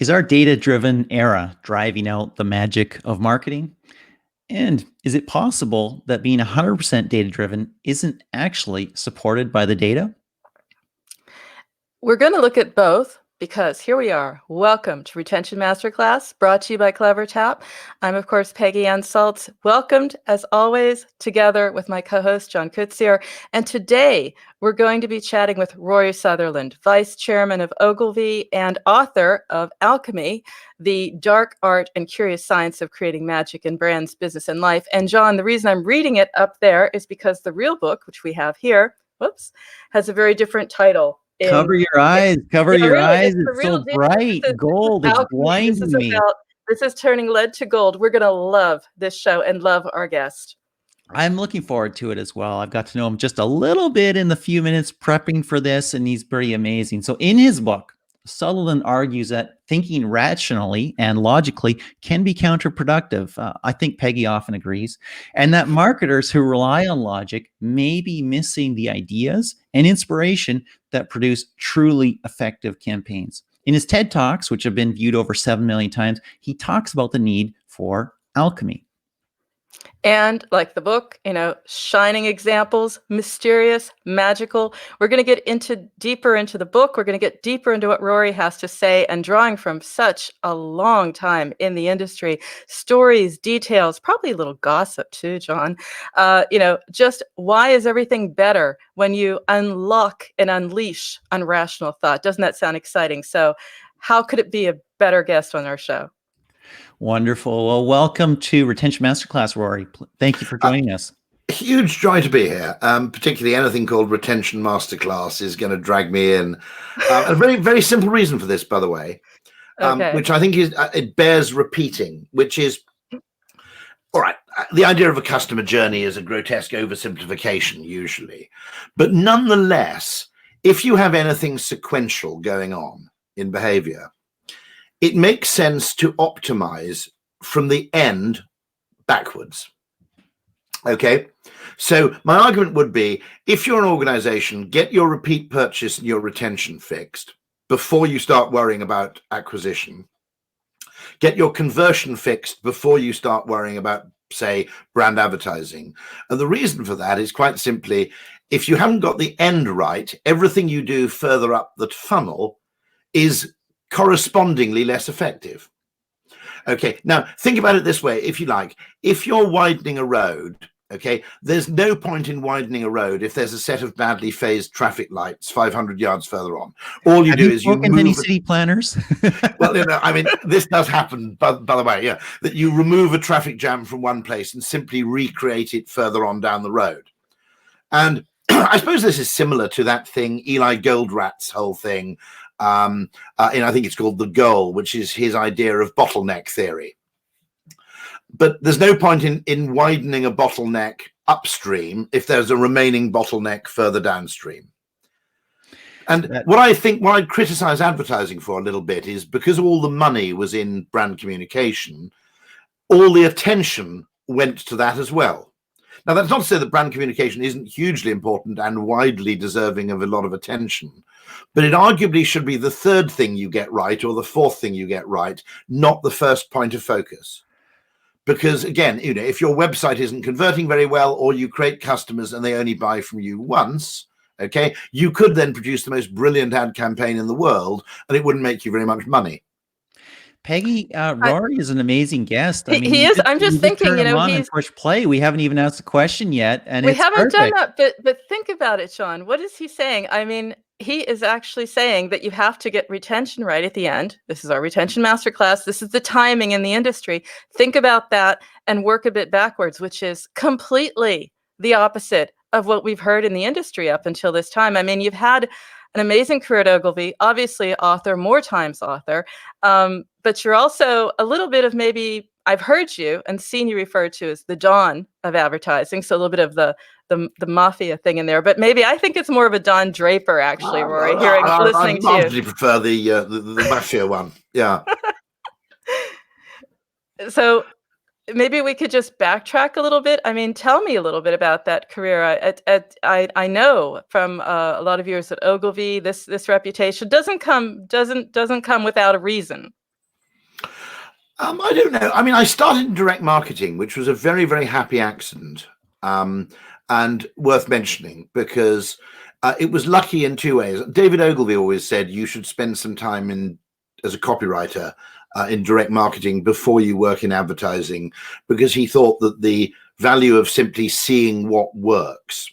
Is our data-driven era driving out the magic of marketing? And is it possible that being 100% data-driven isn't actually supported by the data? We're going to look at both because here we are. Welcome to Retention Masterclass, brought to you by CleverTap. I'm, of course, Peggy Ann Saltz, welcomed, as always, together with my co-host, John Kutzier. And today, we're going to be chatting with Rory Sutherland, Vice Chairman of Ogilvy and author of Alchemy, the dark art and curious science of creating magic in brands, business, and life. And John, the reason I'm reading it up there is because the real book, which we have here, has a very different title. Cover your eyes. Cover your really, eyes. It's It's so bright. Gold. It's blinding me. This is turning lead to gold. We're going to love this show and love our guest. I'm looking forward to it as well. I've got to know him just a little bit in the few minutes prepping for this, and he's pretty amazing. So in his book, Sutherland argues that thinking rationally and logically can be counterproductive. I think Peggy often agrees. And that marketers who rely on logic may be missing the ideas and inspiration that produce truly effective campaigns. In his TED Talks, which have been viewed over 7 million times, he talks about the need for alchemy. And like the book, shining examples, mysterious, magical. We're going to get deeper into the book. We're going to get deeper into what Rory has to say, and drawing from such a long time in the industry, stories, details, probably a little gossip too, John. Just why is everything better when you unlock and unleash unrational thought? Doesn't that sound exciting? So how could it be a better guest on our show? Wonderful. Well, welcome to Retention Masterclass, Rory. Thank you for joining us. Huge joy to be here. Particularly anything called Retention Masterclass is going to drag me in. A very, very simple reason for this, by the way, which I think is it bears repeating, which is, all right, the idea of a customer journey is a grotesque oversimplification usually. But nonetheless, if you have anything sequential going on in behavior, it makes sense to optimize from the end backwards. Okay, so my argument would be, if you're an organization, get your repeat purchase and your retention fixed before you start worrying about acquisition. Get your conversion fixed before you start worrying about, say, brand advertising. And the reason for that is quite simply, if you haven't got the end right, everything you do further up the funnel is correspondingly less effective. Okay, now think about it this way, if you like. If you're widening a road, okay, there's no point in widening a road if there's a set of badly phased traffic lights 500 yards further on. All you do is you move. Any city planners? Well, I mean, this does happen, by the way, yeah, that you remove a traffic jam from one place and simply recreate it further on down the road. And I suppose this is similar to that thing, Eli Goldrat's whole thing. And I think it's called The Goal, which is his idea of bottleneck theory. But there's no point in widening a bottleneck upstream if there's a remaining bottleneck further downstream. And what I'd criticize advertising for a little bit is, because all the money was in brand communication, all the attention went to that as well. Now, that's not to say that brand communication isn't hugely important and widely deserving of a lot of attention, but it arguably should be the third thing you get right or the fourth thing you get right, not the first point of focus. Because again, if your website isn't converting very well, or you create customers and they only buy from you once, okay, you could then produce the most brilliant ad campaign in the world and it wouldn't make you very much money. Peggy, Rory is an amazing guest. I mean, he is. I'm just thinking, he's push play. We haven't even asked the question yet, and we haven't done that. But think about it, Sean. What is he saying? I mean, he is actually saying that you have to get retention right at the end. This is our Retention Masterclass. This is the timing in the industry. Think about that and work a bit backwards, which is completely the opposite of what we've heard in the industry up until this time. I mean, you've had an amazing career at Ogilvy, obviously author, more times author, but you're also a little bit of, maybe I've heard you and seen you referred to as the Don of advertising, so a little bit of the mafia thing in there, but maybe I think it's more of a Don Draper, actually, Rory, listening to you. I largely prefer the mafia one, yeah. So maybe we could just backtrack a little bit. I mean, tell me a little bit about that career. I know from a lot of years at Ogilvy, this reputation doesn't come without a reason. I don't know. I mean, I started in direct marketing, which was a very, very happy accident, and worth mentioning because it was lucky in two ways. David Ogilvy always said you should spend some time as a copywriter in direct marketing before you work in advertising, because he thought that the value of simply seeing what works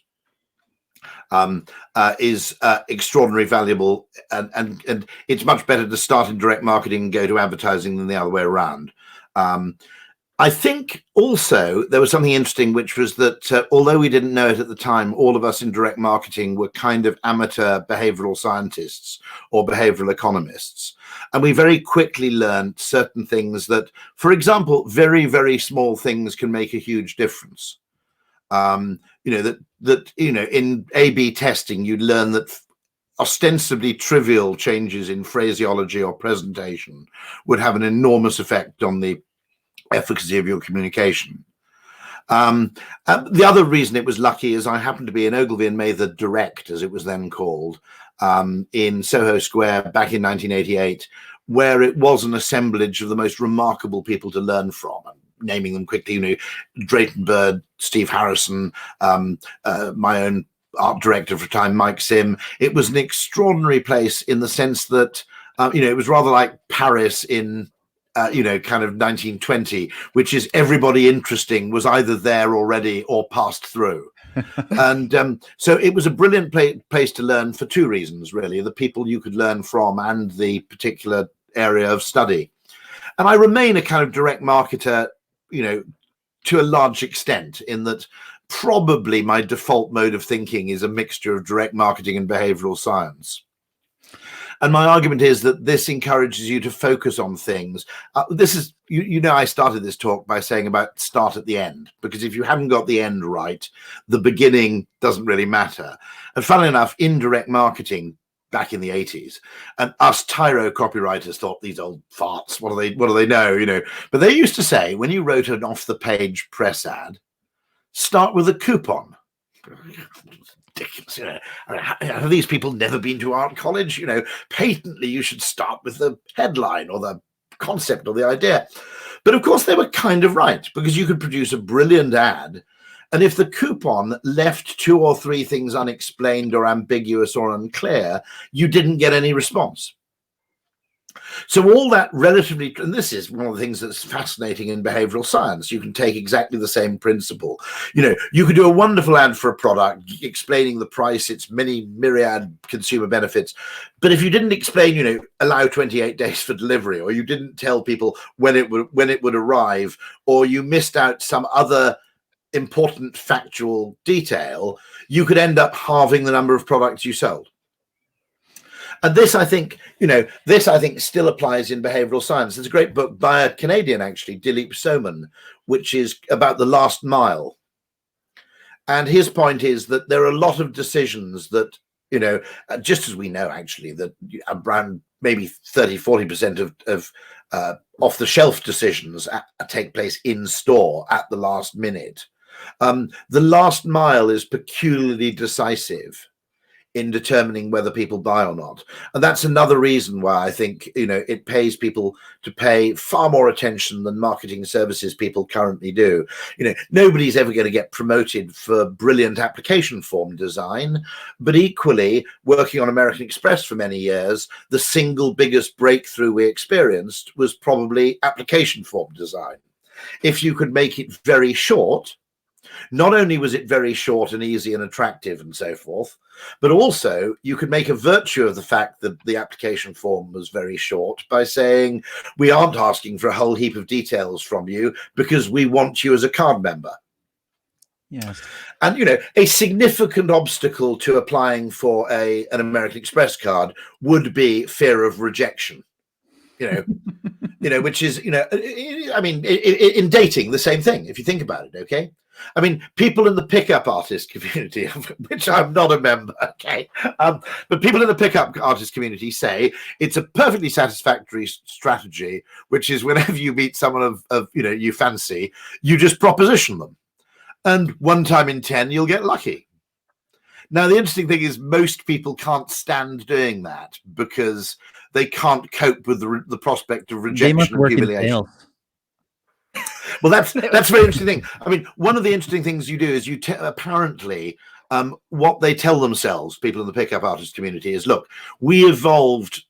is extraordinarily valuable, and it's much better to start in direct marketing and go to advertising than the other way around. I think also there was something interesting, which was that although we didn't know it at the time, all of us in direct marketing were kind of amateur behavioral scientists or behavioral economists. And we very quickly learned certain things that, for example, very, very small things can make a huge difference. In A/B testing, you learn that ostensibly trivial changes in phraseology or presentation would have an enormous effect on the efficacy of your communication. The other reason it was lucky is I happened to be in Ogilvy and Mather Direct, as it was then called, in Soho Square back in 1988, where it was an assemblage of the most remarkable people to learn from. Naming them quickly, Drayton Bird, Steve Harrison, my own art director for a time, Mike Sim. It was an extraordinary place in the sense that, it was rather like Paris in, kind of 1920, which is everybody interesting was either there already or passed through. And so it was a brilliant place to learn for two reasons, really, the people you could learn from and the particular area of study. And I remain a kind of direct marketer, to a large extent, in that probably my default mode of thinking is a mixture of direct marketing and behavioral science. And my argument is that this encourages you to focus on things. This is, I started this talk by saying about start at the end, because if you haven't got the end right, the beginning doesn't really matter. And funnily enough, in direct marketing, back in the 80s, and us tyro copywriters thought, these old farts, what do they know, but they used to say, when you wrote an off the page press ad, start with a coupon. Ridiculous, have these people never been to art college? Patently you should start with the headline or the concept or the idea. But of course they were kind of right, because you could produce a brilliant ad, and if the coupon left 2 or 3 things unexplained or ambiguous or unclear, you didn't get any response. So all that relatively, and this is one of the things that's fascinating in behavioral science, you can take exactly the same principle. You could do a wonderful ad for a product explaining the price, its many myriad consumer benefits, but if you didn't explain, allow 28 days for delivery, or you didn't tell people when it would arrive, or you missed out some other important factual detail, you could end up halving the number of products you sold. And this, I think, still applies in behavioral science. There's a great book by a Canadian, actually, Dilip Soman, which is about the last mile. And his point is that there are a lot of decisions that, just as we know, actually, that around maybe 30-40% of off-the-shelf decisions take place in store at the last minute. The last mile is peculiarly decisive in determining whether people buy or not. And that's another reason why I think, it pays people to pay far more attention than marketing services people currently do. Nobody's ever going to get promoted for brilliant application form design, but equally, working on American Express for many years, the single biggest breakthrough we experienced was probably application form design. If you could make it very short, not only was it very short and easy and attractive and so forth, but also you could make a virtue of the fact that the application form was very short by saying, we aren't asking for a whole heap of details from you because we want you as a card member. Yes. And, a significant obstacle to applying for an American Express card would be fear of rejection. Which is, I mean, in dating, the same thing, if you think about it, okay? I mean, people in the pickup artist community, of which I'm not a member, okay? But people in the pickup artist community say it's a perfectly satisfactory strategy, which is whenever you meet someone of you fancy, you just proposition them. And 1 time in 10, you'll get lucky. Now, the interesting thing is most people can't stand doing that because they can't cope with the prospect of rejection and humiliation. Well, that's a very interesting thing. I mean, one of the interesting things you do is you apparently what they tell themselves, people in the pickup artist community, is, look, we evolved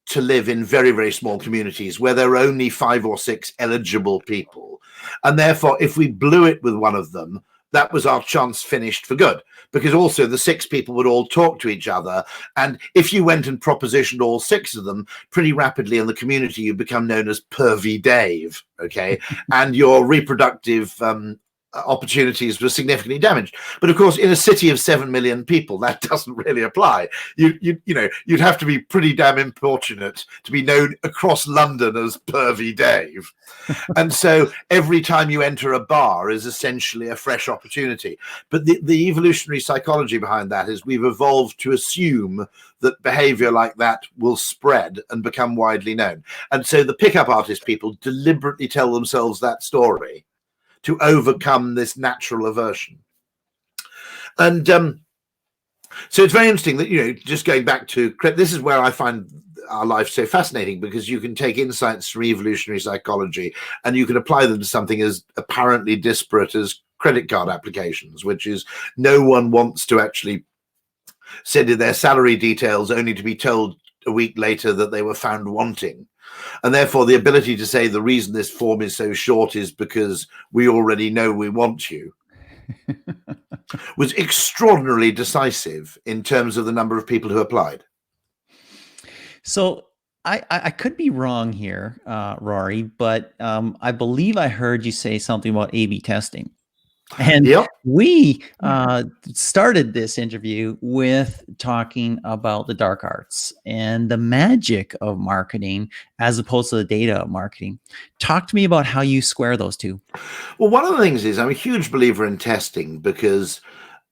to live in very, very small communities where there are only 5 or 6 eligible people. And therefore, if we blew it with one of them, that was our chance finished for good, because also the 6 people would all talk to each other. And if you went and propositioned all 6 of them, pretty rapidly in the community, you become known as Pervy Dave, okay? And your reproductive opportunities were significantly damaged. But of course, in a city of 7 million people, that doesn't really apply. You'd have to be pretty damn importunate to be known across London as Pervy Dave. And so every time you enter a bar is essentially a fresh opportunity. But the evolutionary psychology behind that is we've evolved to assume that behavior like that will spread and become widely known. And so the pickup artist people deliberately tell themselves that story to overcome this natural aversion. And so it's very interesting that, just going back to, this is where I find our life so fascinating, because you can take insights from evolutionary psychology and you can apply them to something as apparently disparate as credit card applications, which is no one wants to actually send in their salary details only to be told a week later that they were found wanting. And therefore, the ability to say the reason this form is so short is because we already know we want you was extraordinarily decisive in terms of the number of people who applied. So I could be wrong here, Rory, but I believe I heard you say something about A/B testing. And we started this interview with talking about the dark arts and the magic of marketing as opposed to the data of marketing. Talk to me about how you square those two. Well, one of the things is I'm a huge believer in testing because,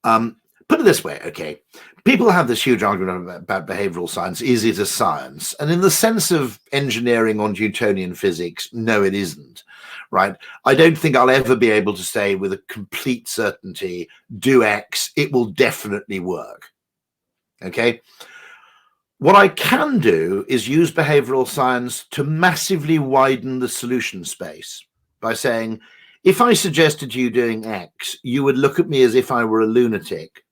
put it this way, okay, people have this huge argument about behavioral science. Is it a science? And in the sense of engineering or Newtonian physics, no, it isn't. Right? I don't think I'll ever be able to say with a complete certainty, do X, it will definitely work. Okay? What I can do is use behavioral science to massively widen the solution space by saying, if I suggested you doing X, you would look at me as if I were a lunatic.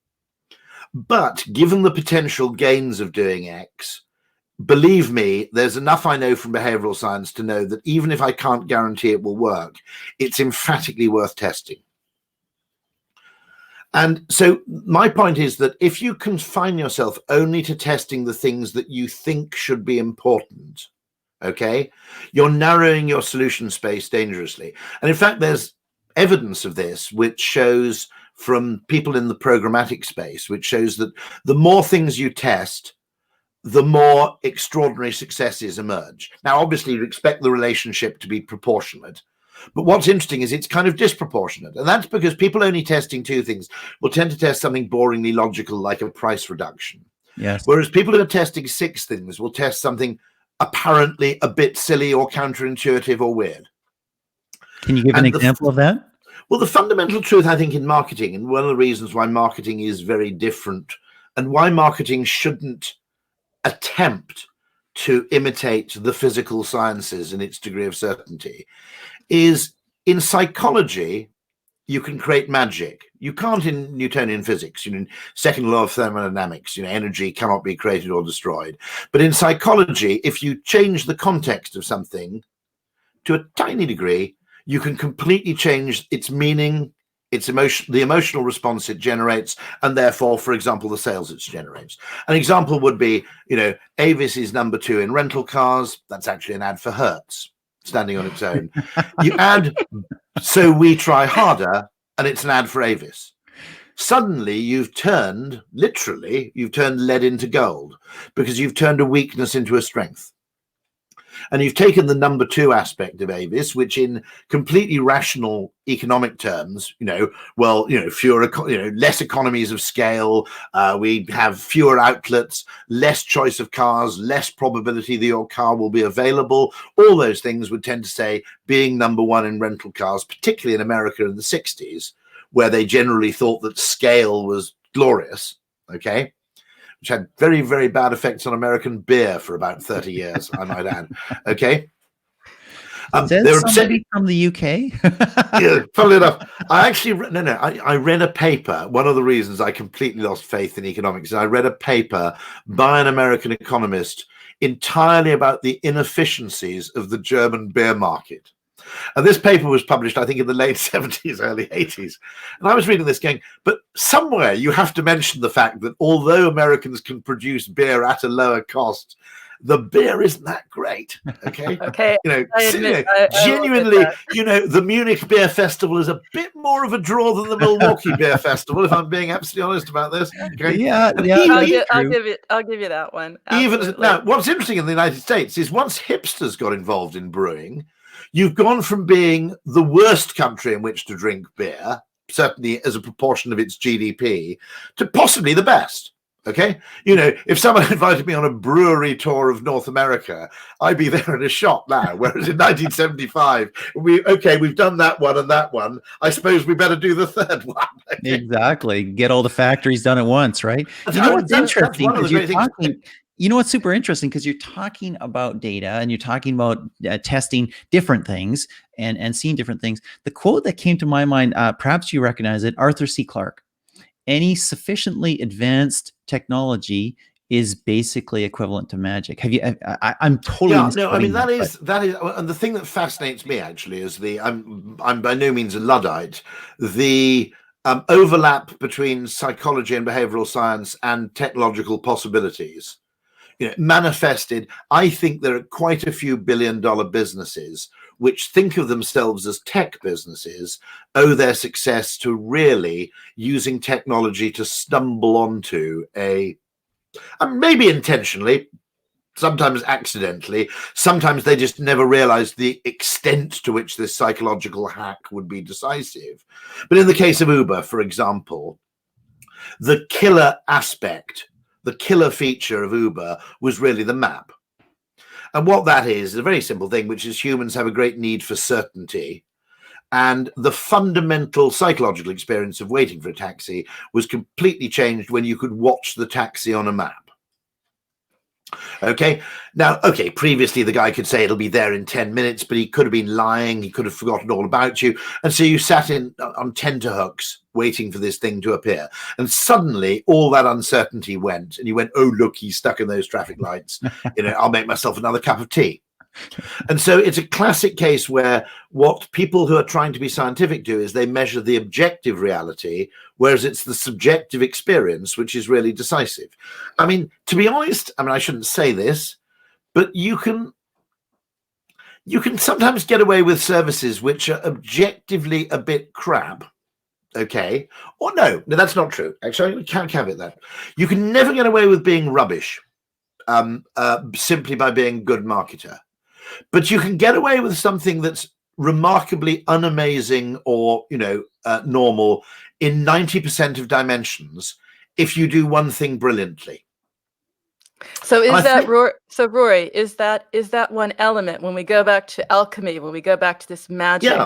But given the potential gains of doing X, believe me, there's enough I know from behavioral science to know that even if I can't guarantee it will work, it's emphatically worth testing. And so my point is that if you confine yourself only to testing the things that you think should be important, okay, you're narrowing your solution space dangerously. And in fact, there's evidence of this, which shows from people in the programmatic space, which shows that the more things you test, the more extraordinary successes emerge. Now, obviously, you expect the relationship to be proportionate. But what's interesting is it's kind of disproportionate. And that's because people only testing 2 things will tend to test something boringly logical, like a price reduction. Yes. Whereas people who are testing 6 things will test something apparently a bit silly or counterintuitive or weird. Can you give an example of that? Well, the fundamental truth, I think, in marketing, and one of the reasons why marketing is very different and why marketing shouldn't attempt to imitate the physical sciences in its degree of certainty, is in psychology, you can create magic. You can't in Newtonian physics, in second law of thermodynamics, energy cannot be created or destroyed. But in psychology, if you change the context of something to a tiny degree, you can completely change its meaning, its emotion, the emotional response it generates, and therefore, for example, the sales it generates. An example would be, Avis is number 2 in rental cars. That's actually an ad for Hertz, standing on its own. You add, so we try harder, and it's an ad for Avis. Suddenly, literally, you've turned lead into gold, because you've turned a weakness into a strength. And you've taken the number 2 aspect of Avis, which in completely rational economic terms, fewer, less economies of scale, we have fewer outlets, less choice of cars, less probability that your car will be available. All those things would tend to say being number 1 in rental cars, particularly in America in the 60s, where they generally thought that scale was glorious, okay? Which had very, very bad effects on American beer for about 30 years, I might add. Okay. Says somebody from the UK. Yeah, funnily enough, I read a paper. One of the reasons I completely lost faith in economics is I read a paper by an American economist entirely about the inefficiencies of the German beer market. And this paper was published, I think, in the late 70s, early 80s. And I was reading this going, but somewhere you have to mention the fact that although Americans can produce beer at a lower cost, the beer isn't that great. Okay. Okay. Genuinely, the Munich Beer Festival is a bit more of a draw than the Milwaukee Beer Festival, if I'm being absolutely honest about this. Okay. Yeah. I'll give you that one. Even now, what's interesting in the United States is once hipsters got involved in brewing, you've gone from being the worst country in which to drink beer, certainly as a proportion of its GDP, to possibly the best. Okay, if someone invited me on a brewery tour of North America, I'd be there in a shot now. Whereas in 1975, we've done that one and that one. I suppose we better do the third one. Okay? Exactly, get all the factories done at once, right? What's interesting because you're talking. What's super interesting because you're talking about data and you're talking about testing different things and seeing different things. The quote that came to my mind, perhaps you recognize it, Arthur C. Clarke. Any sufficiently advanced technology is basically equivalent to magic. Have you? I'm totally. Yeah, no. I mean that is, and the thing that fascinates me actually is I'm by no means a Luddite. The overlap between psychology and behavioral science and technological possibilities. Manifested. I think there are quite a few billion-dollar businesses which think of themselves as tech businesses, owe their success to really using technology to stumble onto maybe intentionally, sometimes accidentally, sometimes they just never realized the extent to which this psychological hack would be decisive. But in the case of Uber, for example, the killer aspect, the killer feature of Uber was really the map. And what that is a very simple thing, which is humans have a great need for certainty. And the fundamental psychological experience of waiting for a taxi was completely changed when you could watch the taxi on a map. Okay. Now, previously the guy could say it'll be there in 10 minutes, but he could have been lying. He could have forgotten all about you. And so you sat on tenterhooks waiting for this thing to appear. And suddenly all that uncertainty went and you went, oh, look, he's stuck in those traffic lights. I'll make myself another cup of tea. And so it's a classic case where what people who are trying to be scientific do is they measure the objective reality, whereas it's the subjective experience which is really decisive. I mean, to be honest, I shouldn't say this, but you can sometimes get away with services which are objectively a bit crap. Okay. Or no, that's not true. Actually, we can't caveat that. You can never get away with being rubbish simply by being a good marketer. But you can get away with something that's remarkably unamazing or, normal in 90% of dimensions if you do one thing brilliantly. So Rory, is that one element when we go back to alchemy, when we go back to this magic,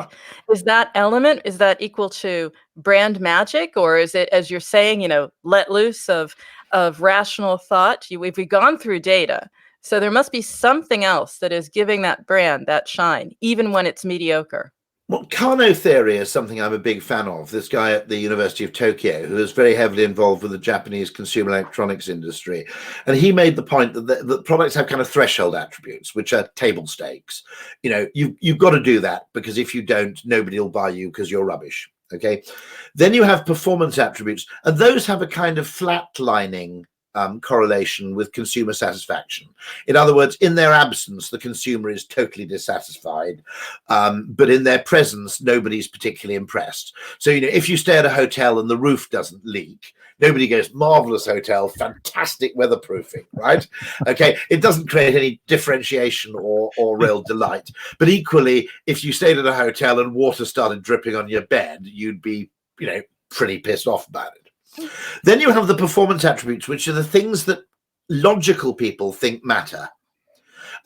is that element, is that equal to brand magic, or is it, as you're saying, let loose of rational thought? We've gone through data. So there must be something else that is giving that brand that shine, even when it's mediocre. Well, Carnot theory is something I'm a big fan of. This guy at the University of Tokyo, who is very heavily involved with the Japanese consumer electronics industry. And he made the point that the products have kind of threshold attributes, which are table stakes. You've got to do that, because if you don't, nobody will buy you because you're rubbish. Okay. Then you have performance attributes, and those have a kind of flatlining correlation with consumer satisfaction. In other words, in their absence, the consumer is totally dissatisfied, but in their presence, nobody's particularly impressed. So, if you stay at a hotel and the roof doesn't leak, nobody goes, marvelous hotel, fantastic weatherproofing, right? Okay, it doesn't create any differentiation or real delight. But equally, if you stayed at a hotel and water started dripping on your bed, you'd be, pretty pissed off about it. Then you have the performance attributes, which are the things that logical people think matter.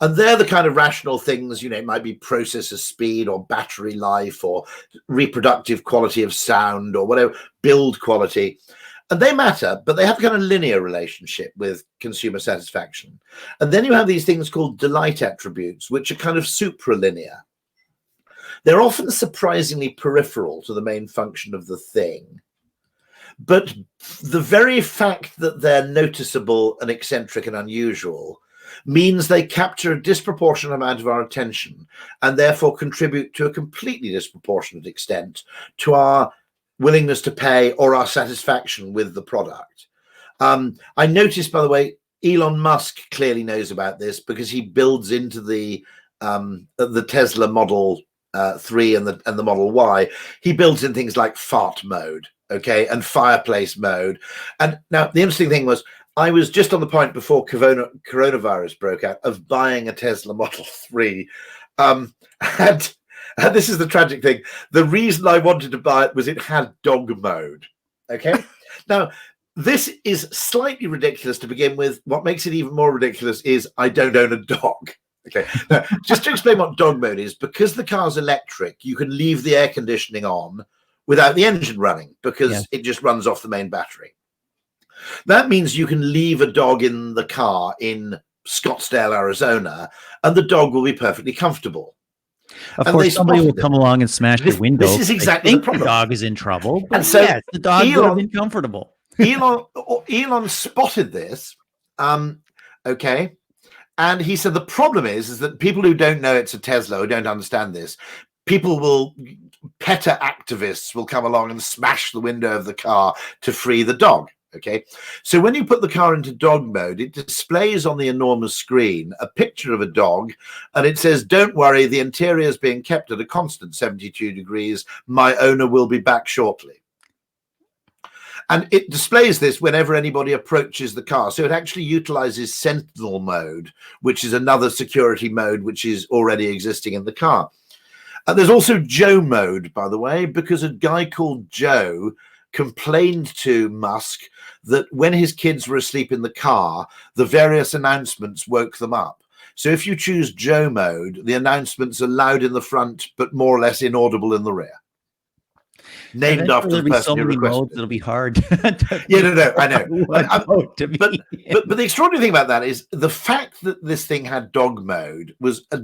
And they're the kind of rational things, it might be processor speed or battery life or reproductive quality of sound or whatever, build quality. And they matter, but they have a kind of linear relationship with consumer satisfaction. And then you have these things called delight attributes, which are kind of supralinear. they're often surprisingly peripheral to the main function of the thing. But the very fact that they're noticeable and eccentric and unusual means they capture a disproportionate amount of our attention and therefore contribute to a completely disproportionate extent to our willingness to pay or our satisfaction with the product. I noticed, by the way, Elon Musk clearly knows about this because he builds into the Tesla Model 3 and the Model Y, he builds in things like fart mode, okay, and fireplace mode. And now the interesting thing was, I was just on the point before coronavirus broke out of buying a Tesla Model 3. And this is the tragic thing. The reason I wanted to buy it was it had dog mode. Okay. Now, this is slightly ridiculous to begin with. What makes it even more ridiculous is I don't own a dog. Okay. Now, just to explain what dog mode is, because the car's electric, you can leave the air conditioning on without the engine running because it just runs off the main battery. That means you can leave a dog in the car in Scottsdale, Arizona, and the dog will be perfectly comfortable. Of course, somebody will come along and smash your window. This is exactly the problem. The dog is in trouble. But and so yes, the dog would have been comfortable. Elon spotted this, okay, and he said the problem is that people who don't know it's a Tesla, who don't understand this, PETA activists will come along and smash the window of the car to free the dog. Okay, so when you put the car into dog mode, it displays on the enormous screen a picture of a dog, and it says, "Don't worry, the interior is being kept at a constant 72 degrees. My owner will be back shortly." And it displays this whenever anybody approaches the car. So it actually utilizes Sentinel mode, which is another security mode which is already existing in the car. There's also Joe mode, by the way, because a guy called Joe complained to Musk that when his kids were asleep in the car, the various announcements woke them up. So if you choose Joe mode, the announcements are loud in the front, but more or less inaudible in the rear. Named after the person who requested it. It'll be hard. No, I know. But the extraordinary thing about that is the fact that this thing had dog mode was a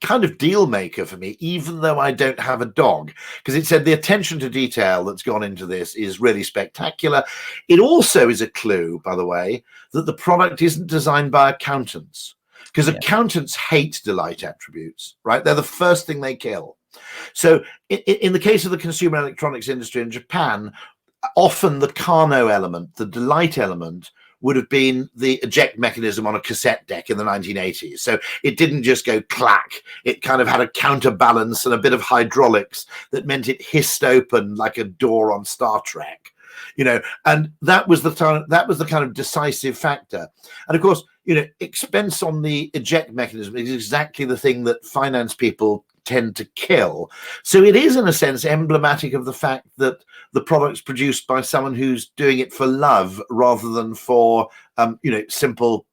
kind of deal maker for me, even though I don't have a dog, because it said the attention to detail that's gone into this is really spectacular. It also is a clue, by the way, that the product isn't designed by accountants, because accountants hate delight attributes, right? They're the first thing they kill. So in the case of the consumer electronics industry in Japan, often the Carnot element, the delight element, would have been the eject mechanism on a cassette deck in the 1980s. So it didn't just go clack. It kind of had a counterbalance and a bit of hydraulics that meant it hissed open like a door on Star Trek, you know, and that was the kind of decisive factor. And of course, you know, expense on the eject mechanism is exactly the thing that finance people tend to kill. So it is, in a sense, emblematic of the fact that the product's produced by someone who's doing it for love rather than for, you know, simple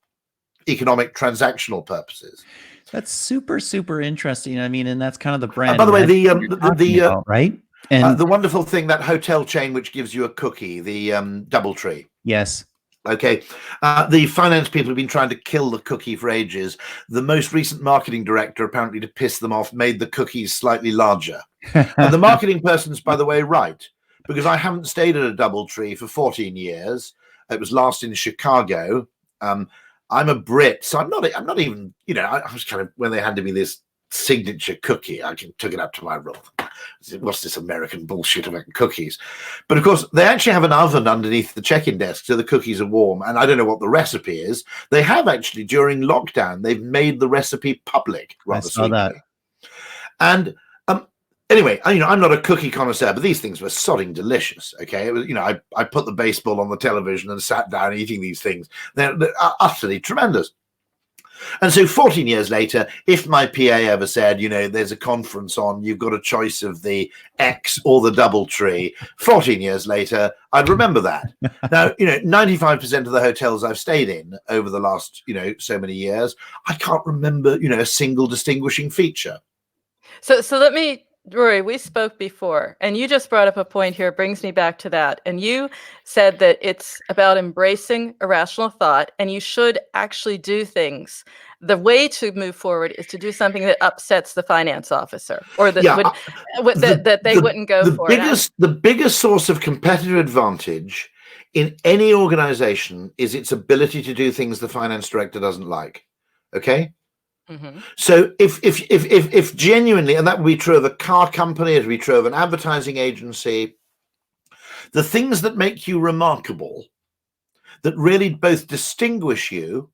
economic transactional purposes. That's super, super interesting. I mean, and that's kind of the brand. By the way, right? And the wonderful thing, that hotel chain which gives you a cookie, the DoubleTree. Yes. Okay, the finance people have been trying to kill the cookie for ages. The most recent marketing director, apparently to piss them off, made the cookies slightly larger. And the marketing person's, by the way, right, because I haven't stayed at a DoubleTree for 14 years. It was last in Chicago. I'm a Brit, so I'm not even, you know, I was kind of, when they handed me this signature cookie, I took it up to my room. What's this American bullshit about cookies? But of course, they actually have an oven underneath the check-in desk, so the cookies are warm. And I don't know what the recipe is. They have actually, during lockdown, they've made the recipe public. I saw that. And anyway, you know, I'm not a cookie connoisseur, but these things were sodding delicious. Okay, it was, you know, I put the baseball on the television and sat down eating these things. They're utterly tremendous. And so 14 years later, if my PA ever said, you know, there's a conference on, you've got a choice of the X or the DoubleTree, 14 years later, I'd remember that. Now, you know, 95% of the hotels I've stayed in over the last, you know, so many years, I can't remember, you know, a single distinguishing feature. So let me Rory, we spoke before, and you just brought up a point here, brings me back to that. And you said that it's about embracing irrational thought, and you should actually do things. The way to move forward is to do something that upsets the finance officer, or that that they wouldn't go for. The biggest source of competitive advantage in any organization is its ability to do things the finance director doesn't like. Okay. Mm-hmm. So if genuinely, and that would be true of a car company, it would be true of an advertising agency, the things that make you remarkable, that really both distinguish you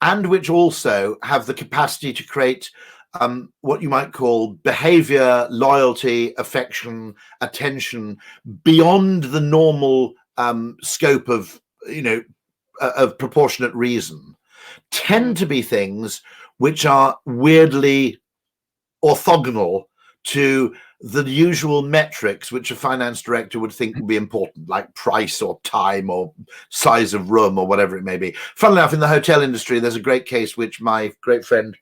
and which also have the capacity to create what you might call behavior, loyalty, affection, attention beyond the normal scope of, of proportionate reason, tend to be things which are weirdly orthogonal to the usual metrics which a finance director would think would be important, like price or time or size of room or whatever it may be. Funnily enough, in the hotel industry, there's a great case which my great friend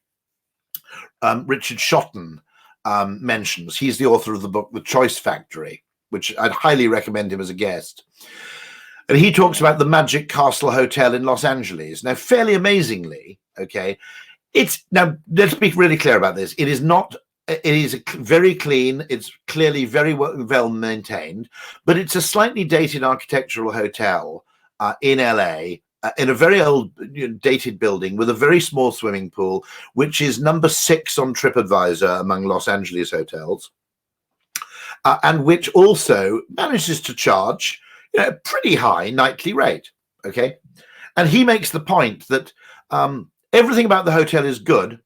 Richard Shotton mentions. He's the author of the book The Choice Factory, which I'd highly recommend him as a guest. And he talks about the Magic Castle Hotel in Los Angeles. Now, fairly amazingly, okay, now let's be really clear about this. It is very clean. It's clearly very well maintained, but it's a slightly dated architectural hotel in LA, in a very old dated building with a very small swimming pool, which is number 6 on TripAdvisor among Los Angeles hotels, and which also manages to charge a pretty high nightly rate. Okay. And he makes the point that everything about the hotel is good,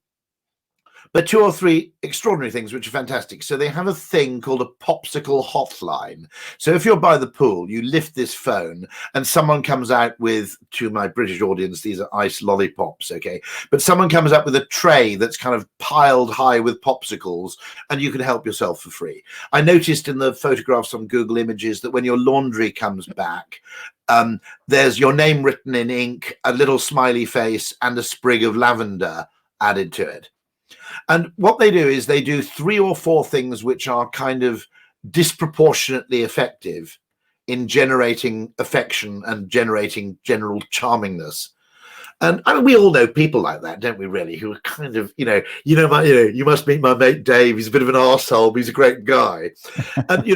but 2 or 3 extraordinary things which are fantastic. So they have a thing called a popsicle hotline. So if you're by the pool, you lift this phone and someone comes out with, to my British audience, these are ice lollipops, okay? But someone comes up with a tray that's kind of piled high with popsicles and you can help yourself for free. I noticed in the photographs on Google Images that when your laundry comes back, there's your name written in ink, a little smiley face and a sprig of lavender added to it. And what they do is they do 3 or 4 things which are kind of disproportionately effective in generating affection and generating general charmingness. And I mean, we all know people like that, don't we? Really, who are kind of, you must meet my mate Dave. He's a bit of an arsehole, but he's a great guy. And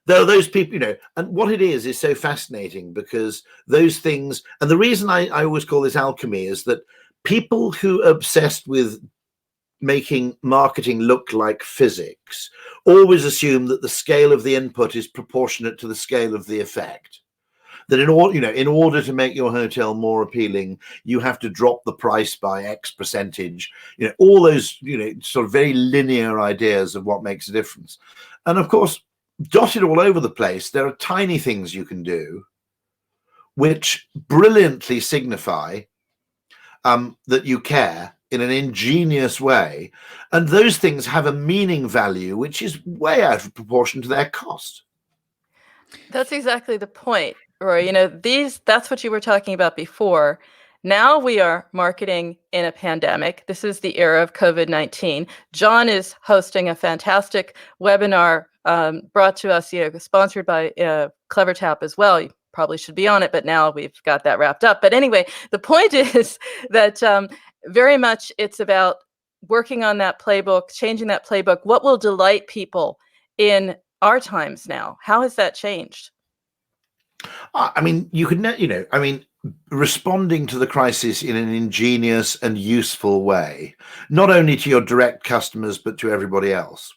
there are those people, and what it is so fascinating because those things, and the reason I always call this alchemy is that people who are obsessed with making marketing look like physics always assume that the scale of the input is proportionate to the scale of the effect. That in order to make your hotel more appealing, you have to drop the price by X percentage. All those sort of very linear ideas of what makes a difference. And of course, dotted all over the place, there are tiny things you can do which brilliantly signify that you care in an ingenious way, and those things have a meaning value which is way out of proportion to their cost. That's exactly the point, Rory. That's what you were talking about before. Now we are marketing in a pandemic. This is the era of COVID-19. John is hosting a fantastic webinar brought to us, sponsored by CleverTap as well. You probably should be on it, but now we've got that wrapped up. But anyway, the point is that very much it's about working on that playbook, changing that playbook. What will delight people in our times now? How has that changed? I mean, responding to the crisis in an ingenious and useful way, not only to your direct customers, but to everybody else.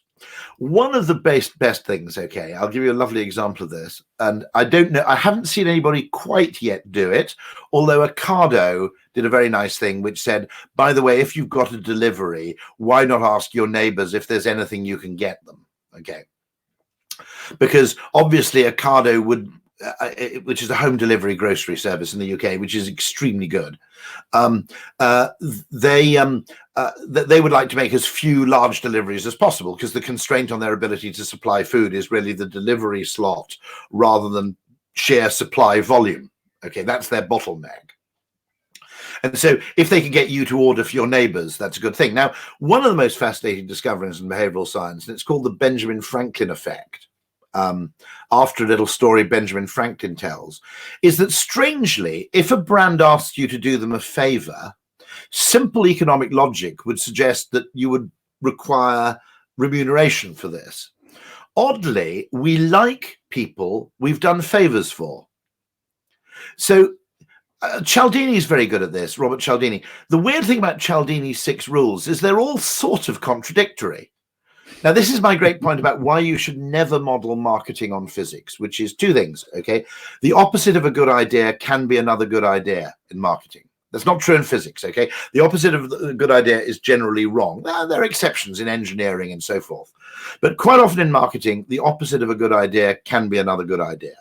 One of the best things, okay, I'll give you a lovely example of this. And I haven't seen anybody quite yet do it, although Ocado did a very nice thing which said, by the way, if you've got a delivery, why not ask your neighbors if there's anything you can get them? Okay. Because obviously Ocado would, which is a home delivery grocery service in the UK, which is extremely good. They would like to make as few large deliveries as possible because the constraint on their ability to supply food is really the delivery slot rather than sheer supply volume. Okay, that's their bottleneck. And so if they can get you to order for your neighbors, that's a good thing. Now, one of the most fascinating discoveries in behavioral science, and it's called the Benjamin Franklin effect, after a little story Benjamin Franklin tells, is that strangely, if a brand asks you to do them a favor, simple economic logic would suggest that you would require remuneration for this. Oddly, we like people we've done favors for. So Cialdini is very good at this, Robert Cialdini. The weird thing about Cialdini's 6 rules is they're all sort of contradictory. Now, this is my great point about why you should never model marketing on physics, which is 2 things, okay? The opposite of a good idea can be another good idea in marketing. That's not true in physics, okay? The opposite of a good idea is generally wrong. There are exceptions in engineering and so forth. But quite often in marketing, the opposite of a good idea can be another good idea.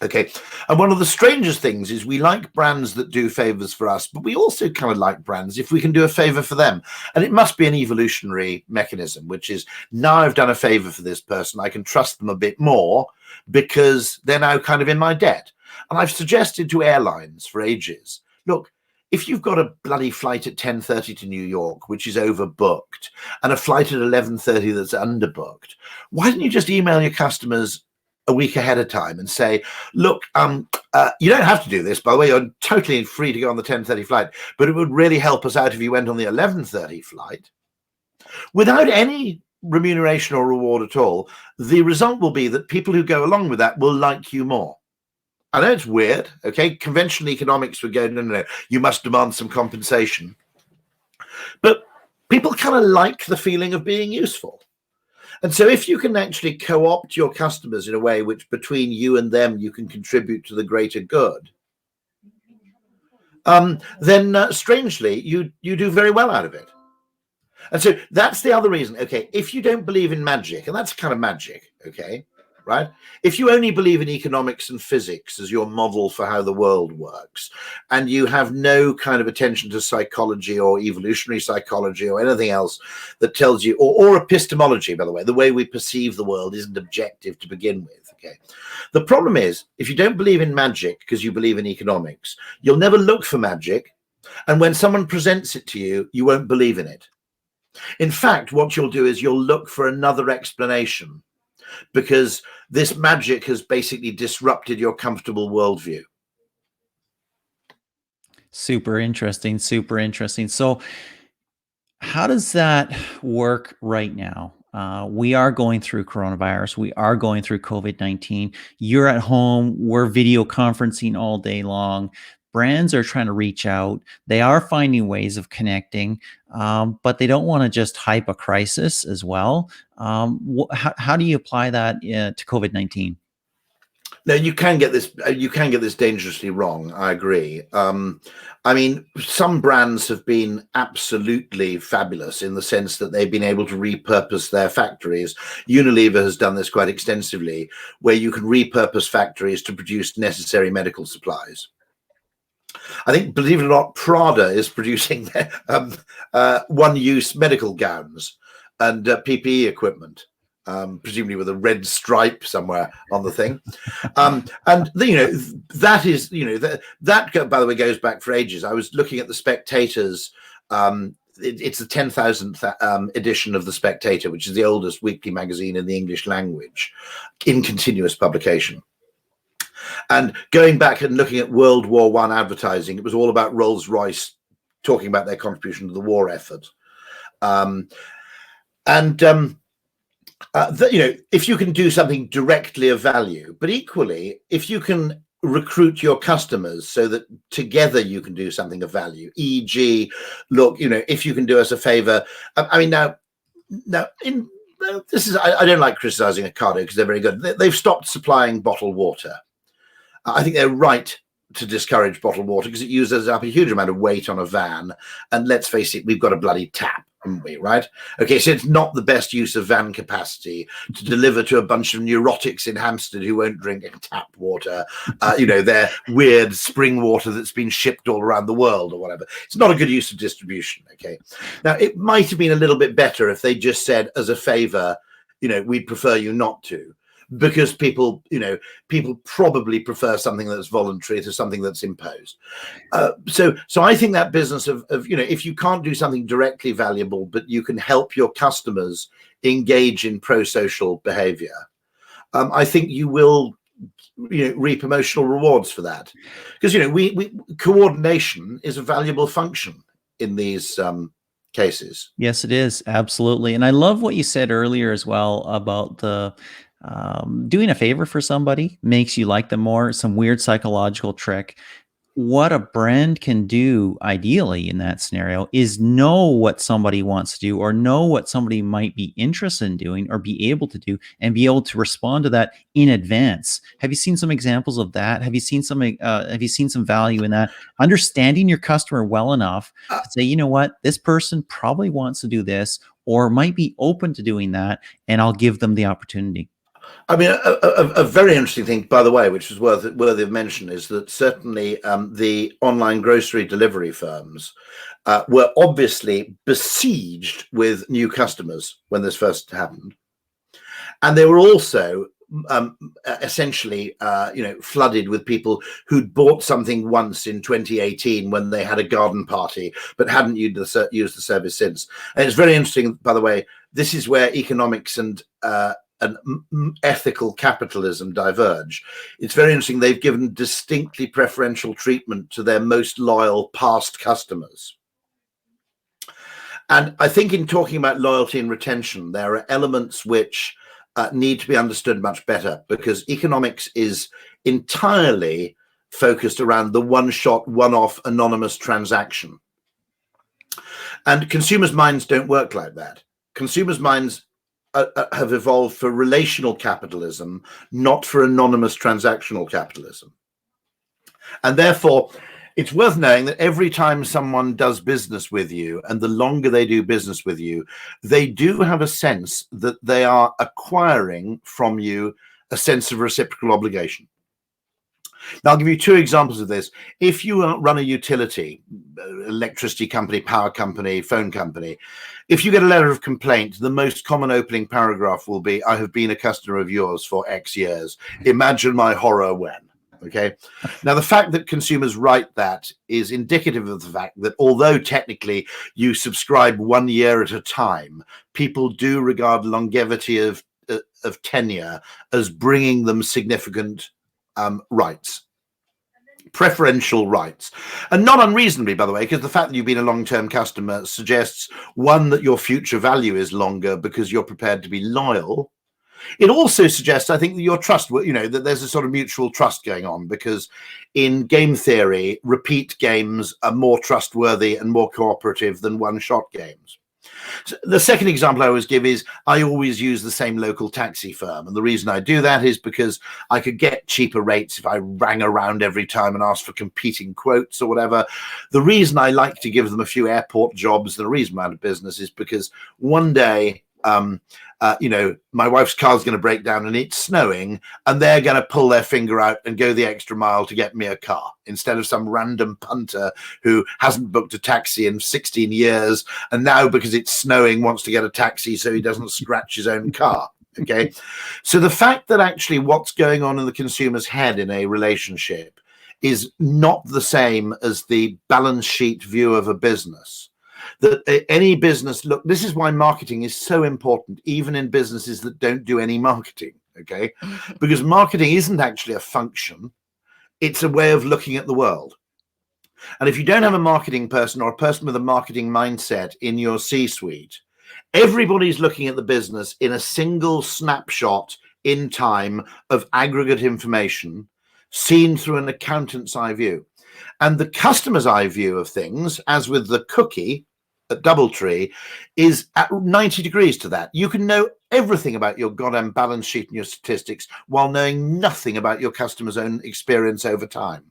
Okay, and one of the strangest things is we like brands that do favors for us, but we also kind of like brands if we can do a favor for them. And it must be an evolutionary mechanism, which is now I've done a favor for this person, I can trust them a bit more because they're now kind of in my debt. And I've suggested to airlines for ages, look, if you've got a bloody flight at 10:30 to New York, which is overbooked, and a flight at 11:30 that's underbooked, why don't you just email your customers a week ahead of time and say, look, you don't have to do this, by the way, you're totally free to go on the 10:30 flight, but it would really help us out if you went on the 11:30 flight. Without any remuneration or reward at all, the result will be that people who go along with that will like you more. I know it's weird, okay? Conventional economics would go, no, you must demand some compensation. But people kind of like the feeling of being useful. And so if you can actually co-opt your customers in a way which between you and them you can contribute to the greater good, then strangely you do very well out of it. And so that's the other reason. Okay, if you don't believe in magic, and that's kind of magic, okay, right? If you only believe in economics and physics as your model for how the world works, and you have no kind of attention to psychology or evolutionary psychology or anything else that tells you, or epistemology, by the way, the way we perceive the world isn't objective to begin with, okay? The problem is, if you don't believe in magic because you believe in economics, you'll never look for magic, and when someone presents it to you, you won't believe in it. In fact, what you'll do is you'll look for another explanation, because this magic has basically disrupted your comfortable worldview. Super interesting, super interesting. So how does that work right now? We are going through coronavirus. We are going through COVID-19. You're at home. We're video conferencing all day long. Brands are trying to reach out. They are finding ways of connecting, but they don't want to just hype a crisis as well. How do you apply that to COVID-19? No, you can get this. You can get this dangerously wrong. I agree. I mean, some brands have been absolutely fabulous in the sense that they've been able to repurpose their factories. Unilever has done this quite extensively, where you can repurpose factories to produce necessary medical supplies. I think, believe it or not, Prada is producing one-use medical gowns and PPE equipment, presumably with a red stripe somewhere on the thing. And that is, that by the way goes back for ages. I was looking at the Spectator's. It's the 10,000th edition of the Spectator, which is the oldest weekly magazine in the English language, in continuous publication. And going back and looking at World War I advertising, it was all about Rolls-Royce talking about their contribution to the war effort. If you can do something directly of value, but equally, if you can recruit your customers so that together you can do something of value, e.g., look, if you can do us a favor. I mean, I don't like criticizing Ocado because they're very good. They've stopped supplying bottled water. I think they're right to discourage bottled water because it uses up a huge amount of weight on a van. And let's face it, we've got a bloody tap, haven't we, right? Okay, so it's not the best use of van capacity to deliver to a bunch of neurotics in Hampstead who won't drink tap water, their weird spring water that's been shipped all around the world or whatever. It's not a good use of distribution, okay? Now, it might have been a little bit better if they just said, as a favor, we'd prefer you not to. because people probably prefer something that's voluntary to something that's imposed. So I think that business of if you can't do something directly valuable, but you can help your customers engage in pro-social behavior, I think you will reap emotional rewards for that, because we coordination is a valuable function in these cases. Yes, it is. Absolutely. And I love what you said earlier as well about the doing a favor for somebody makes you like them more. Some weird psychological trick. What a brand can do ideally in that scenario is know what somebody wants to do, or know what somebody might be interested in doing or be able to do, and be able to respond to that in advance. Have you seen some examples of that? Have you seen some value in that? Understanding your customer well enough to say, you know what, this person probably wants to do this or might be open to doing that, and I'll give them the opportunity. I mean, a very interesting thing, by the way, which is worthy of mention, is that certainly the online grocery delivery firms were obviously besieged with new customers when this first happened, and they were also essentially flooded with people who'd bought something once in 2018 when they had a garden party but hadn't used the service since. And it's very interesting, by the way. This is where economics and ethical capitalism diverge. It's very interesting. They've given distinctly preferential treatment to their most loyal past customers. And I think in talking about loyalty and retention, there are elements which need to be understood much better, because economics is entirely focused around the one-shot, one-off anonymous transaction. And consumers' minds don't work like that. Consumers' minds have evolved for relational capitalism, not for anonymous transactional capitalism. And therefore, it's worth knowing that every time someone does business with you, and the longer they do business with you, they do have a sense that they are acquiring from you a sense of reciprocal obligation. Now, I'll give you two examples of this. If you run a utility, electricity company, power company, phone company, if you get a letter of complaint, the most common opening paragraph will be, "I have been a customer of yours for X years. Imagine my horror when." Okay. Now, the fact that consumers write that is indicative of the fact that although technically you subscribe 1 year at a time, people do regard longevity of tenure as bringing them significant rights, preferential rights, and not unreasonably, by the way, because the fact that you've been a long-term customer suggests, one, that your future value is longer because you're prepared to be loyal. It also suggests, I think, that your trust, that there's a sort of mutual trust going on, because in game theory, repeat games are more trustworthy and more cooperative than one-shot games. So the second example I always give is, I always use the same local taxi firm. And the reason I do that is because I could get cheaper rates if I rang around every time and asked for competing quotes or whatever. The reason I like to give them a few airport jobs, the reason I'm out of business, is because one day, my wife's car's going to break down and it's snowing, and they're going to pull their finger out and go the extra mile to get me a car, instead of some random punter who hasn't booked a taxi in 16 years and now, because it's snowing, wants to get a taxi so he doesn't scratch his own car. Okay. So the fact that actually what's going on in the consumer's head in a relationship is not the same as the balance sheet view of a business. That any business, look, this is why marketing is so important, even in businesses that don't do any marketing, okay? Because marketing isn't actually a function, it's a way of looking at the world. And if you don't have a marketing person, or a person with a marketing mindset in your C-suite, everybody's looking at the business in a single snapshot in time of aggregate information seen through an accountant's eye view. And the customer's eye view of things, as with the cookie at DoubleTree, is at 90 degrees to that. You can know everything about your goddamn balance sheet and your statistics while knowing nothing about your customer's own experience over time.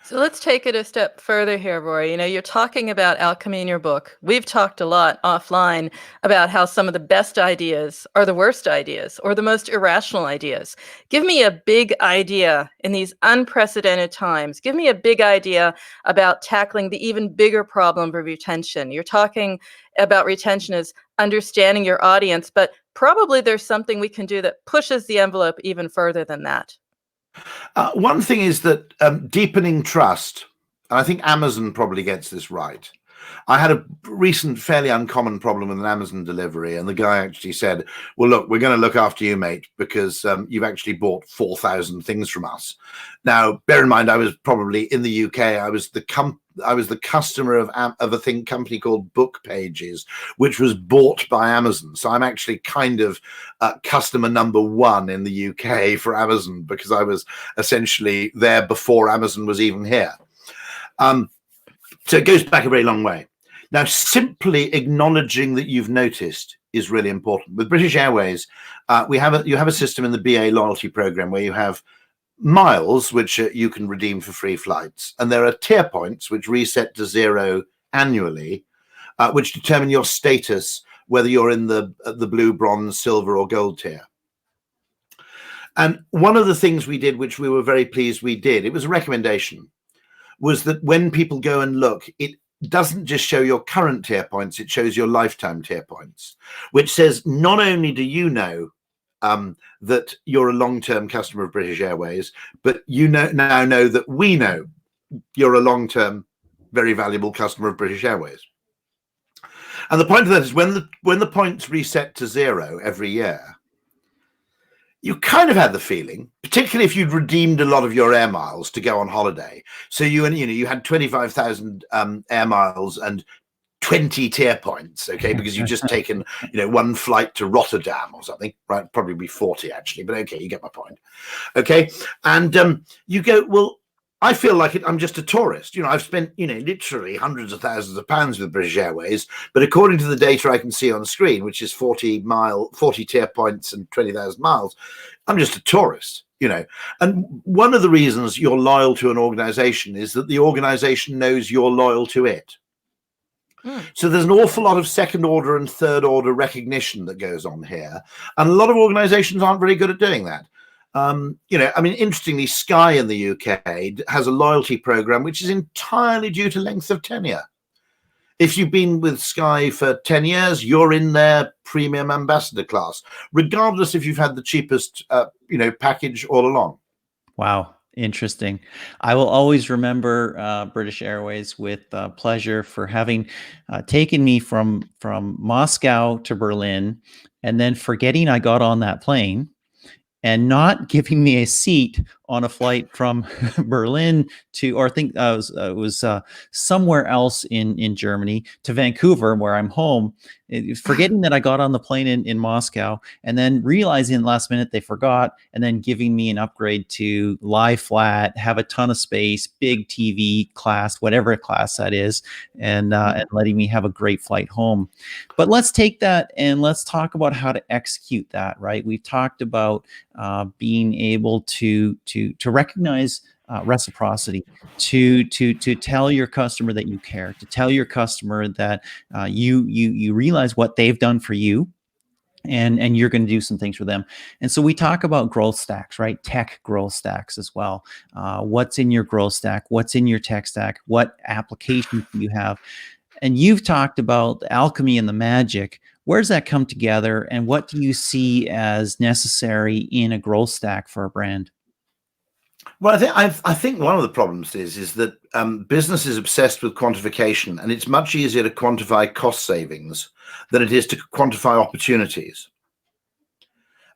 So let's take it a step further here, Rory. You're talking about alchemy in your book. We've talked a lot offline about how some of the best ideas are the worst ideas, or the most irrational ideas. Give me a big idea in these unprecedented times. Give me a big idea about tackling the even bigger problem of retention. You're talking about retention as understanding your audience, but probably there's something we can do that pushes the envelope even further than that. One thing is that deepening trust, and I think Amazon probably gets this right. I had a recent fairly uncommon problem with an Amazon delivery, and the guy actually said, well, look, we're going to look after you, mate, because you've actually bought 4,000 things from us. Now, bear in mind, I was probably in the UK. I was the customer of a company called Book Pages, which was bought by Amazon. So I'm actually kind of customer number one in the UK for Amazon, because I was essentially there before Amazon was even here. So it goes back a very long way. Now, simply acknowledging that you've noticed is really important. With British Airways, you have a system in the BA loyalty program where you have miles which you can redeem for free flights, and there are tier points which reset to 0 annually, which determine your status, whether you're in the blue, bronze, silver, or gold tier. And one of the things we did, which we were very pleased we did, it was a recommendation, was that when people go and look, it doesn't just show your current tier points, it shows your lifetime tier points, which says not only do you know that you're a long-term customer of British Airways, but you now know that we know you're a long-term, very valuable customer of British Airways. And the point of that is when the points reset to 0 every year, you kind of had the feeling, particularly if you'd redeemed a lot of your air miles to go on holiday. So you had 25,000 air miles and 20 tier points, okay, because you've just taken one flight to Rotterdam or something, right? Probably be 40 actually, but okay, you get my point, okay. And you go, well, I feel like I'm just a tourist. I've spent literally hundreds of thousands of pounds with British Airways, but according to the data I can see on the screen, which is 40 tier points and 20,000 miles, I'm just a tourist. And one of the reasons you're loyal to an organization is that the organization knows you're loyal to it. So there's an awful lot of second order and third order recognition that goes on here. And a lot of organizations aren't very good at doing that. Interestingly, Sky in the UK has a loyalty program, which is entirely due to length of tenure. If you've been with Sky for 10 years, you're in their premium ambassador class, regardless if you've had the cheapest, package all along. Wow. Interesting. I will always remember British Airways with pleasure for having taken me from Moscow to Berlin, and then forgetting I got on that plane and not giving me a seat on a flight from Berlin to, or I think it was somewhere else in Germany, to Vancouver, where I'm home, forgetting that I got on the plane in Moscow, and then realizing last minute they forgot, and then giving me an upgrade to lie flat, have a ton of space, big TV class, whatever class that is, and letting me have a great flight home. But let's take that and let's talk about how to execute that, right? We've talked about being able to recognize reciprocity, to tell your customer that you care, to tell your customer that you realize what they've done for you, and you're going to do some things for them. And so we talk about growth stacks, right? Tech growth stacks as well. What's in your growth stack? What's in your tech stack? What applications do you have? And you've talked about the alchemy and the magic. Where does that come together, and what do you see as necessary in a growth stack for a brand? Well, I think one of the problems is that business is obsessed with quantification, and it's much easier to quantify cost savings than it is to quantify opportunities.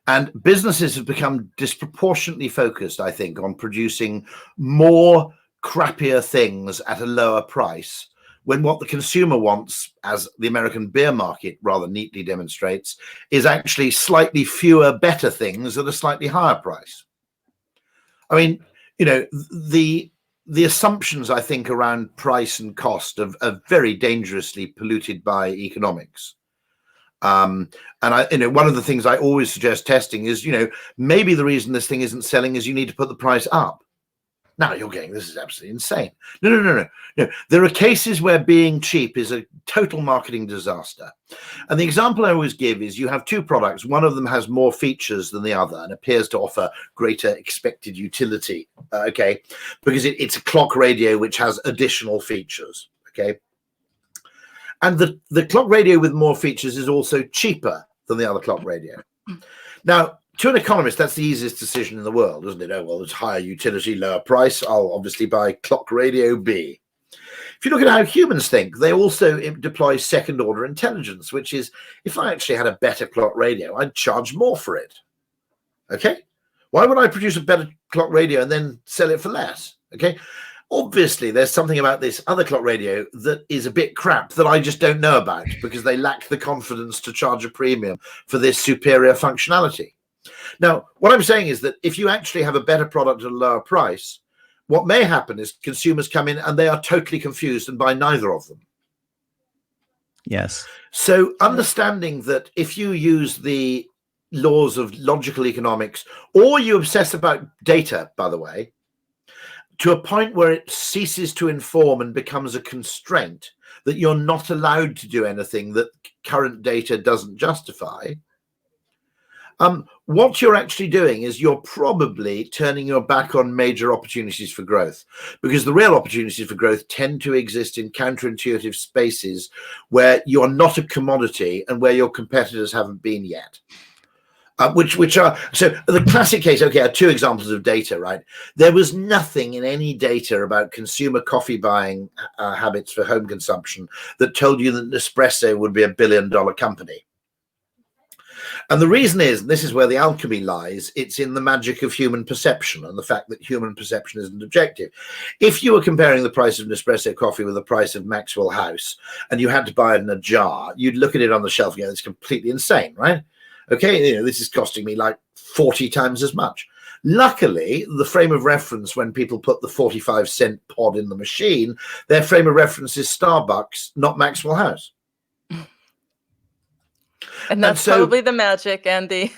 And businesses have become disproportionately focused, I think, on producing more crappier things at a lower price, when what the consumer wants, as the American beer market rather neatly demonstrates, is actually slightly fewer better things at a slightly higher price. I mean, the assumptions, I think, around price and cost are very dangerously polluted by economics. And one of the things I always suggest testing is, maybe the reason this thing isn't selling is you need to put the price up. Now you're going, this is absolutely insane. No. There are cases where being cheap is a total marketing disaster. And the example I always give is you have two products. One of them has more features than the other and appears to offer greater expected utility, okay? Because it's a clock radio which has additional features, okay? And the clock radio with more features is also cheaper than the other clock radio. Now, to an economist, that's the easiest decision in the world, isn't it? Oh, well, it's higher utility, lower price. I'll obviously buy clock radio B. If you look at how humans think, they also deploy second order intelligence, which is, if I actually had a better clock radio, I'd charge more for it. Okay? Why would I produce a better clock radio and then sell it for less? Okay? Obviously, there's something about this other clock radio that is a bit crap that I just don't know about because they lack the confidence to charge a premium for this superior functionality. Now, what I'm saying is that if you actually have a better product at a lower price, what may happen is consumers come in and they are totally confused and buy neither of them. Yes. So understanding that if you use the laws of logical economics, or you obsess about data, by the way, to a point where it ceases to inform and becomes a constraint, that you're not allowed to do anything that current data doesn't justify, what you're actually doing is you're probably turning your back on major opportunities for growth, because the real opportunities for growth tend to exist in counterintuitive spaces where you're not a commodity and where your competitors haven't been yet. Which are, so the classic case, okay, are two examples of data, right? There was nothing in any data about consumer coffee buying habits for home consumption that told you that Nespresso would be a $1 billion company. And the reason is, and this is where the alchemy lies, it's in the magic of human perception and the fact that human perception isn't objective. If you were comparing the price of Nespresso coffee with the price of Maxwell House and you had to buy it in a jar, you'd look at it on the shelf and go, it's completely insane, right? Okay, you know, this is costing me like 40 times as much. Luckily, the frame of reference when people put the 45-cent pod in the machine, their frame of reference is Starbucks, not Maxwell House. And that's probably the magic and the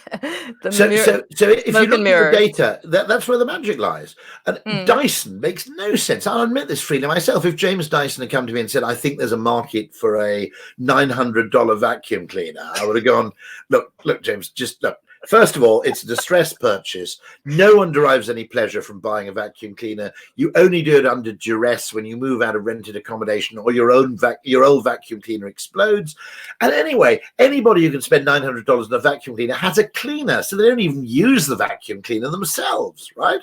mirror. So if you look at the data, that's where the magic lies. And Dyson makes no sense. I'll admit this freely myself. If James Dyson had come to me and said, I think there's a market for a $900 vacuum cleaner, I would have gone, look, James, just look. First of all, it's a distressed purchase. No one derives any pleasure from buying a vacuum cleaner. You only do it under duress when you move out of rented accommodation or your old vacuum cleaner explodes. And anyway, anybody who can spend $900 on a vacuum cleaner has a cleaner, so they don't even use the vacuum cleaner themselves, right?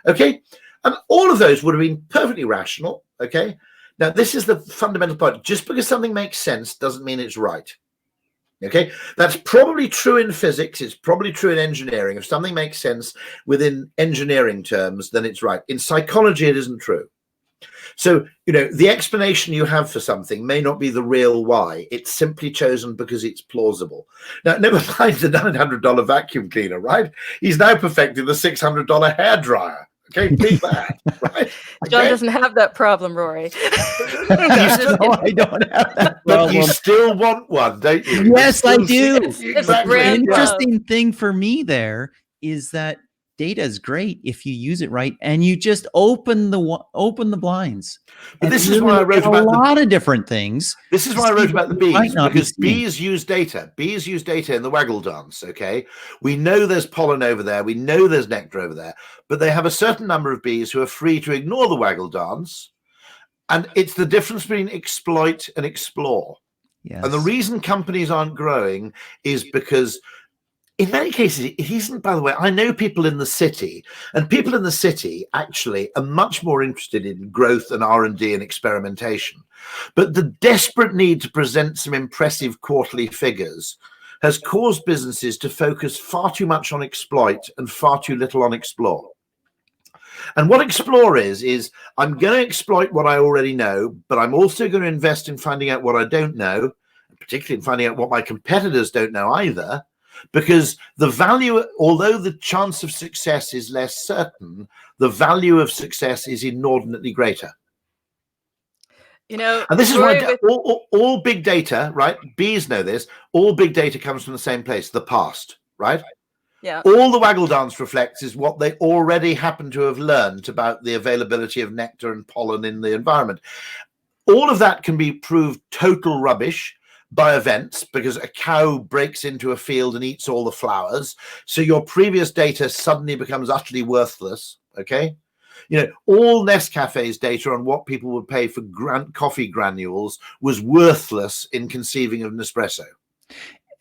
Okay, and all of those would have been perfectly rational, okay? Now, this is the fundamental point. Just because something makes sense doesn't mean it's right. Okay, that's probably true in physics. It's probably true in engineering. If something makes sense within engineering terms, then it's right. In psychology, it isn't true. So, you know, the explanation you have for something may not be the real why. It's simply chosen because it's plausible. Now, never mind the $900 vacuum cleaner, right? He's now perfected the $600 hairdryer. Okay, beat that, right? John doesn't have that problem, Rory. I don't have that problem. But you still want one, don't you? Yes, I do. Exactly. The interesting thing for me there is that data is great if you use it right, and you just open the blinds. But this is why I wrote about a lot of different things. This is why I wrote about the bees, because bees use data. Bees use data in the waggle dance, okay? We know there's pollen over there. We know there's nectar over there. But they have a certain number of bees who are free to ignore the waggle dance. And it's the difference between exploit and explore. Yes. And the reason companies aren't growing is because in many cases, it isn't, by the way, I know people in the city, and people in the city actually are much more interested in growth and R&D and experimentation. But the desperate need to present some impressive quarterly figures has caused businesses to focus far too much on exploit and far too little on explore. And what explore is I'm going to exploit what I already know, but I'm also going to invest in finding out what I don't know, particularly in finding out what my competitors don't know either. Because the value, although the chance of success is less certain, the value of success is inordinately greater. You know, and this is why all big data, right? Bees know this. All big data comes from the same place, the past, right? Yeah. All the waggle dance reflects is what they already happen to have learned about the availability of nectar and pollen in the environment. All of that can be proved total rubbish by events, because a cow breaks into a field and eats all the flowers. So your previous data suddenly becomes utterly worthless, okay? All Nescafe's data on what people would pay for coffee granules was worthless in conceiving of Nespresso.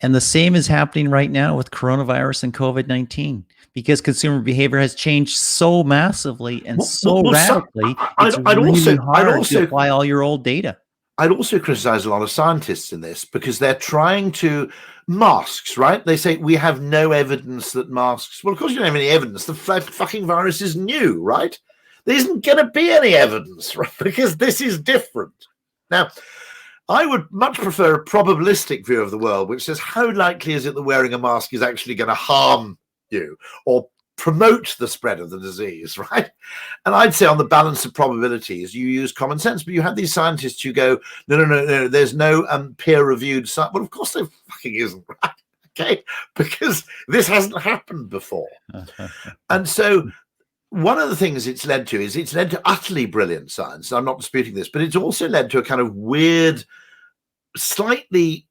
And the same is happening right now with coronavirus and COVID-19, because consumer behavior has changed so massively and radically. It's really hard to apply all your old data. I'd also criticize a lot of scientists in this, because they're trying to masks, right? They say we have no evidence that masks. Well, of course you don't have any evidence. The fucking virus is new, right? There isn't going to be any evidence, right? Because this is different. Now, I would much prefer a probabilistic view of the world, which says how likely is it that wearing a mask is actually going to harm you or promote the spread of the disease, right? And I'd say on the balance of probabilities, you use common sense, but you have these scientists who go, no, there's no peer-reviewed science. Well, of course there fucking isn't, right? Okay, because this hasn't happened before. And so one of the things it's led to is it's led to utterly brilliant science. I'm not disputing this, but it's also led to a kind of weird, slightly,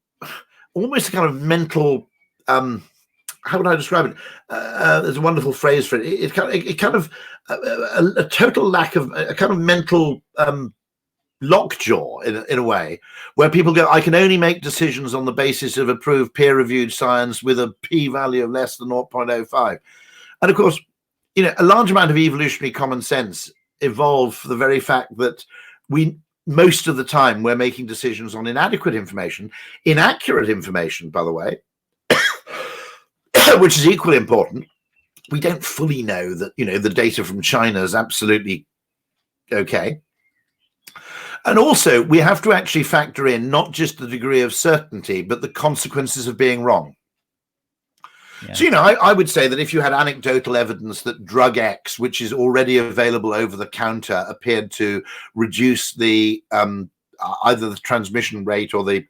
almost a kind of mental, how would I describe it? There's a wonderful phrase for it. It kind of a total lack of a kind of mental lockjaw in a way, where people go, I can only make decisions on the basis of approved peer-reviewed science with a p-value of less than 0.05. And of course, a large amount of evolutionary common sense evolved for the very fact that most of the time we're making decisions on inadequate information, inaccurate information, by the way, which is equally important. We don't fully know that, the data from China is absolutely okay. And also we have to actually factor in not just the degree of certainty, but the consequences of being wrong. Yeah. So, I would say that if you had anecdotal evidence that drug X, which is already available over the counter, appeared to reduce the either the transmission rate or the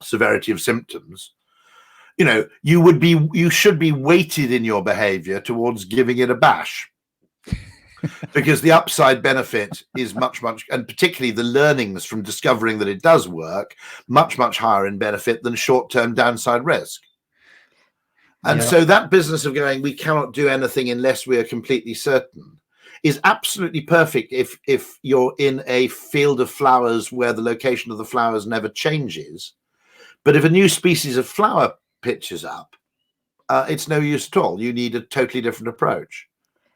severity of symptoms, you should be weighted in your behavior towards giving it a bash, because the upside benefit is much, and particularly the learnings from discovering that it does work, much higher in benefit than short-term downside risk. And so that business of going, we cannot do anything unless we are completely certain, is absolutely perfect if you're in a field of flowers where the location of the flowers never changes. But if a new species of flower pitches up, it's no use at all. You need a totally different approach.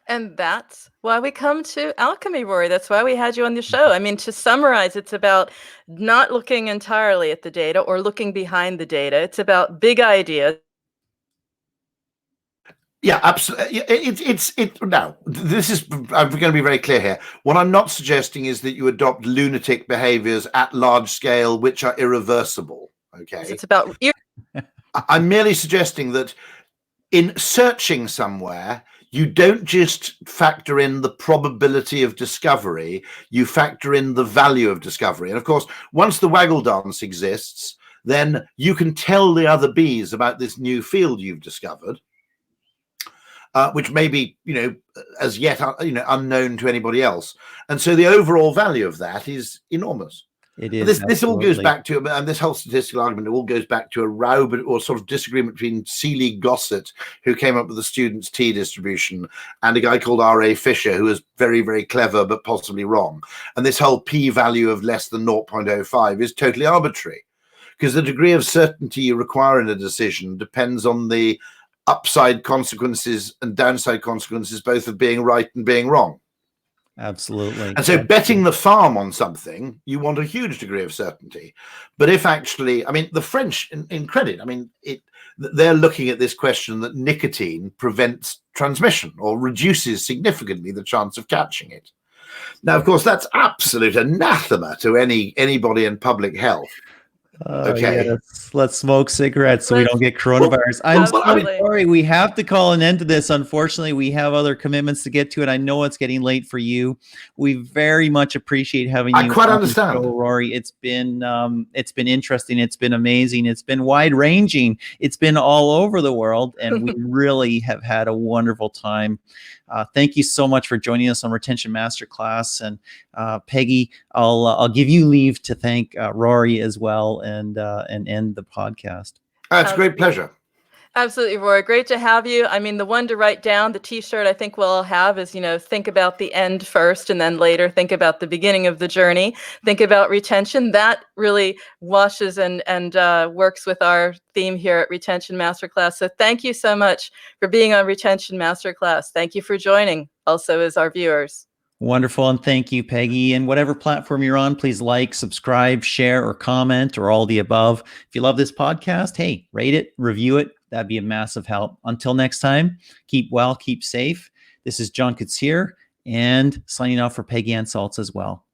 And that's why we come to Alchemy, Rory. That's why we had you on the show. I mean, to summarize, it's about not looking entirely at the data or looking behind the data. It's about big ideas. Yeah, absolutely. Now, I'm going to be very clear here. What I'm not suggesting is that you adopt lunatic behaviors at large scale, which are irreversible. Okay. It's about. I'm merely suggesting that in searching somewhere, you don't just factor in the probability of discovery, you factor in the value of discovery. And of course, once the waggle dance exists, then you can tell the other bees about this new field you've discovered. Which may be, as yet, unknown to anybody else. And so the overall value of that is enormous. It is. This all goes back to, and this whole statistical argument, it all goes back to a row, or sort of disagreement between Seeley Gossett, who came up with the students' T distribution, and a guy called R.A. Fisher, who was very, very clever, but possibly wrong. And this whole p-value of less than 0.05 is totally arbitrary, because the degree of certainty you require in a decision depends on the upside consequences and downside consequences, both of being right and being wrong. Absolutely. And so betting the farm on something, you want a huge degree of certainty. But if actually, the French, in credit, they're looking at this question that nicotine prevents transmission or reduces significantly the chance of catching it. Now, of course, that's absolute anathema to anybody in public health. Okay. Yeah, let's smoke cigarettes so we don't get coronavirus. I'm sorry, we have to call an end to this. Unfortunately, we have other commitments to get to it. I know it's getting late for you. We very much appreciate having you. I quite understand, Rory. It's been interesting. It's been amazing. It's been wide ranging. It's been all over the world, and we really have had a wonderful time. Thank you so much for joining us on Retention Masterclass. And Peggy, I'll give you leave to thank Rory as well, and end the podcast. It's a great pleasure. Absolutely, Roy. Great to have you. I mean, the one to write down, the T-shirt I think we'll all have is, think about the end first and then later think about the beginning of the journey. Think about retention. That really washes and works with our theme here at Retention Masterclass. So thank you so much for being on Retention Masterclass. Thank you for joining also as our viewers. Wonderful. And thank you, Peggy. And whatever platform you're on, please like, subscribe, share, or comment, or all the above. If you love this podcast, hey, rate it, review it. That'd be a massive help. Until next time, keep well, keep safe. This is John Kutz here and signing off for Peggy Ann Saltz as well.